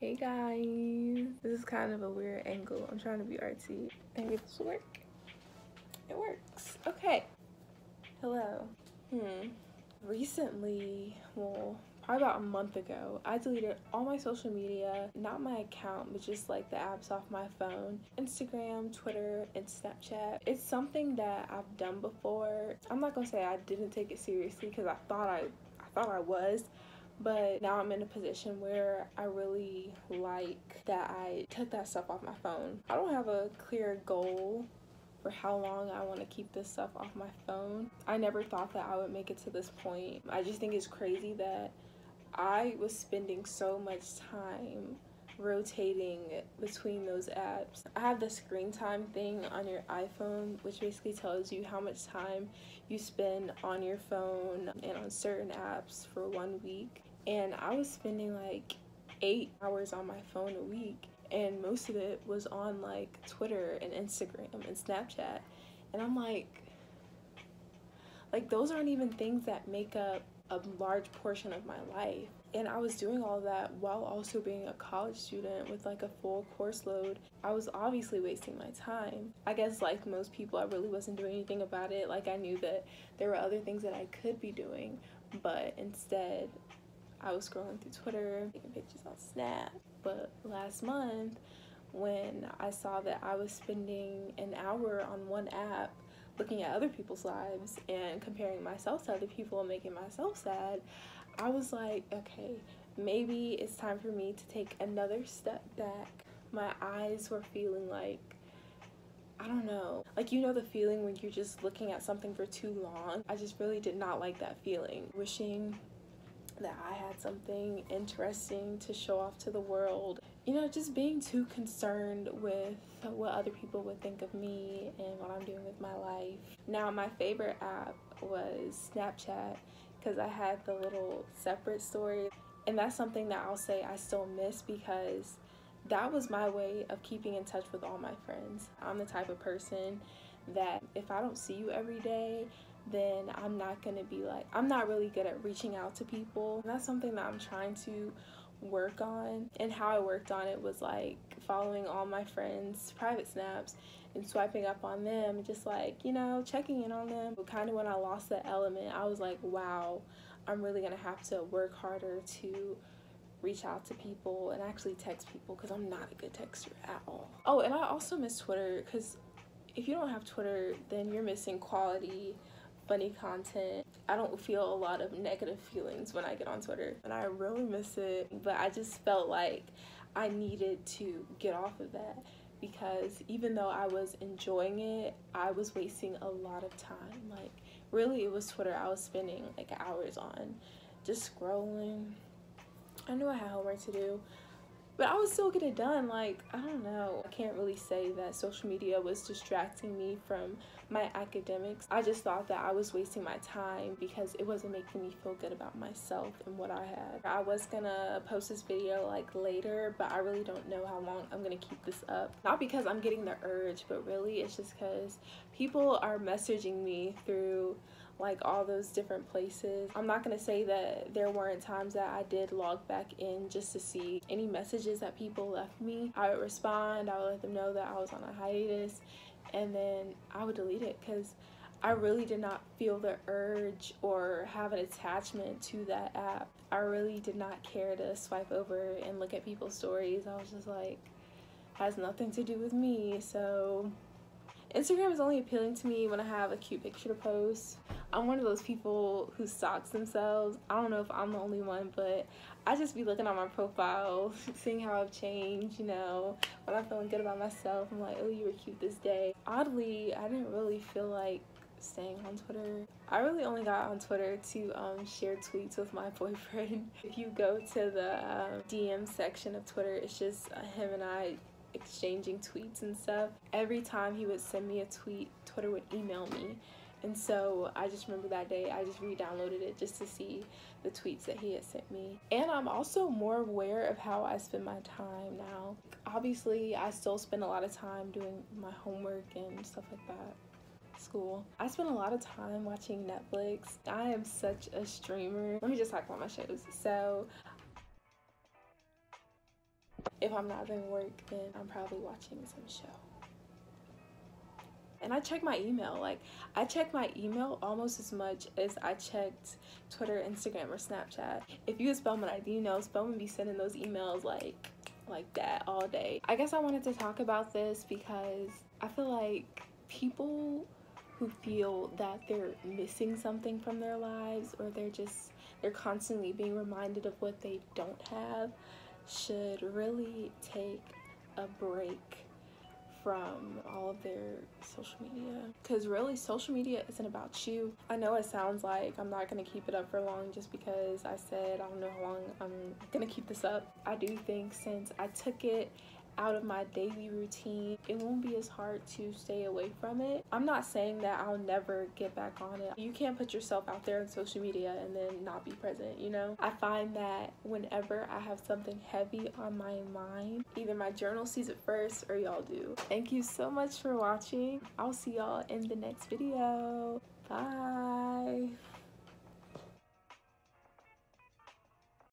Hey guys, this is kind of a weird angle. I'm trying to be artsy. Maybe this will work. It works. Okay. Hello. Recently, well, probably about a month ago, I deleted all my social media, not my account, but just like the apps off my phone. Instagram, Twitter, and Snapchat. It's something that I've done before. I'm not gonna say I didn't take it seriously because I thought I was, but now I'm in a position where I really like that I took that stuff off my phone. I don't have a clear goal for how long I want to keep this stuff off my phone. I never thought that I would make it to this point. I just think it's crazy that I was spending so much time rotating between those apps. I have the screen time thing on your iPhone, which basically tells you how much time you spend on your phone and on certain apps for 1 week. And I was spending like 8 hours on my phone a week, and most of it was on like Twitter and Instagram and Snapchat. And I'm like those aren't even things that make up a large portion of my life. And I was doing all that while also being a college student with like a full course load. I was obviously wasting my time. I guess like most people, I really wasn't doing anything about it. Like I knew that there were other things that I could be doing, but instead I was scrolling through Twitter, taking pictures on Snap. But last month, when I saw that I was spending an hour on one app looking at other people's lives and comparing myself to other people and making myself sad, I was like, okay, maybe it's time for me to take another step back. My eyes were feeling like, I don't know, like you know the feeling when you're just looking at something for too long. I just really did not like that feeling. Wishing that I had something interesting to show off to the world. You know, just being too concerned with what other people would think of me and what I'm doing with my life. Now, my favorite app was Snapchat because I had the little separate story. And that's something that I'll say I still miss because that was my way of keeping in touch with all my friends. I'm the type of person that if I don't see you every day, then I'm not gonna be like, I'm not really good at reaching out to people. And that's something that I'm trying to work on. And how I worked on it was like following all my friends' private snaps and swiping up on them, just like, you know, checking in on them. But kind of when I lost that element, I was like, wow, I'm really gonna have to work harder to reach out to people and actually text people because I'm not a good texter at all. Oh, and I also miss Twitter because if you don't have Twitter, then you're missing quality funny content. I don't feel a lot of negative feelings when I get on Twitter, and I really miss it, but I just felt like I needed to get off of that because even though I was enjoying it, I was wasting a lot of time. Like really it was Twitter I was spending like hours on, just scrolling. I knew I had homework to do, but I would still get it done. Like, I don't know. I can't really say that social media was distracting me from my academics. I just thought that I was wasting my time because it wasn't making me feel good about myself and what I had. I was gonna post this video like later, but I really don't know how long I'm gonna keep this up. Not because I'm getting the urge, but really it's just because people are messaging me through like all those different places. I'm not gonna say that there weren't times that I did log back in just to see any messages that people left me. I would respond, I would let them know that I was on a hiatus, and then I would delete it because I really did not feel the urge or have an attachment to that app. I really did not care to swipe over and look at people's stories. I was just like, has nothing to do with me. So Instagram is only appealing to me when I have a cute picture to post. I'm one of those people who stalks themselves. I don't know if I'm the only one, but I just be looking at my profile, seeing how I've changed, you know. When I'm feeling good about myself, I'm like, oh, you were cute this day. Oddly, I didn't really feel like staying on Twitter. I really only got on Twitter to share tweets with my boyfriend. If you go to the DM section of Twitter, it's just him and I exchanging tweets and stuff. Every time he would send me a tweet, Twitter would email me. And so I just remember that day I just re-downloaded it just to see the tweets that he had sent me. And I'm also more aware of how I spend my time now. Obviously, I still spend a lot of time doing my homework and stuff like that. School. I spend a lot of time watching Netflix. I am such a streamer. Let me just talk about my shows. So If I'm not doing work, then I'm probably watching some show. And I check my email. Like, I check my email almost as much as I checked Twitter, Instagram, or Snapchat. If you a Spelman ID, you know Spelman be sending those emails like that all day. I guess I wanted to talk about this because I feel like people who feel that they're missing something from their lives, or they're constantly being reminded of what they don't have, should really take a break from all of their social media, because really social media isn't about you. I know it sounds like I'm not gonna keep it up for long just because I said I don't know how long I'm gonna keep this up. I do think since I took it out of my daily routine, it won't be as hard to stay away from it. I'm not saying that I'll never get back on it. You can't put yourself out there on social media and then not be present, you know? I find that whenever I have something heavy on my mind, either my journal sees it first or y'all do. Thank you so much for watching. I'll see y'all in the next video. Bye.